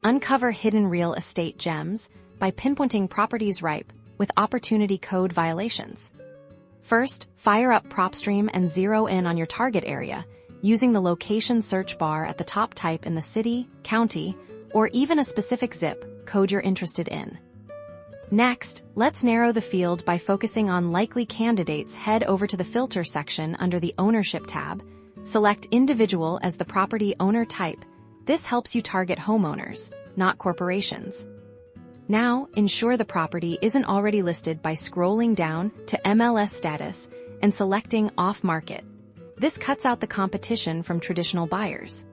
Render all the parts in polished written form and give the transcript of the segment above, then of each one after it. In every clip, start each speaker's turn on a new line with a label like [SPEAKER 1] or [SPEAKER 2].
[SPEAKER 1] Uncover hidden real estate gems by pinpointing properties ripe with opportunity code violations. First, fire up Propstream and zero in on your target area, using the location search bar at the top. Type in the city, county, or even a specific zip code you're interested in. Next, let's narrow the field by focusing on likely candidates. Head over to the Filter section under the Ownership tab. Select Individual as the property owner type. This helps you target homeowners, not corporations. Now, ensure the property isn't already listed by scrolling down to MLS status and selecting Off Market. This cuts out the competition from traditional buyers.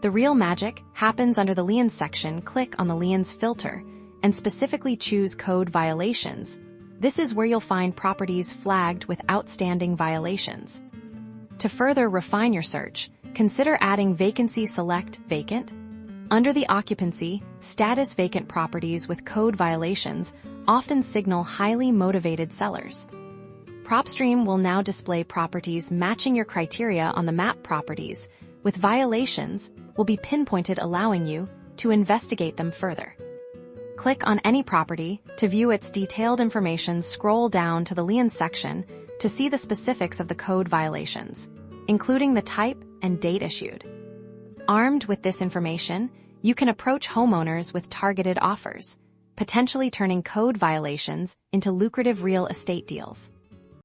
[SPEAKER 1] The real magic happens under the Liens section. Click on the Liens filter and specifically choose Code Violations. This is where you'll find properties flagged with outstanding violations. To further refine your search, consider adding Vacancy. Select Vacant. Under the occupancy status, vacant properties with code violations often signal highly motivated sellers. Propstream will now display properties matching your criteria on the map. Properties with violations will be pinpointed, allowing you to investigate them further. Click on any property to view its detailed information. Scroll down to the Liens section to see the specifics of the code violations, including the type and date issued. Armed with this information, you can approach homeowners with targeted offers, potentially turning code violations into lucrative real estate deals.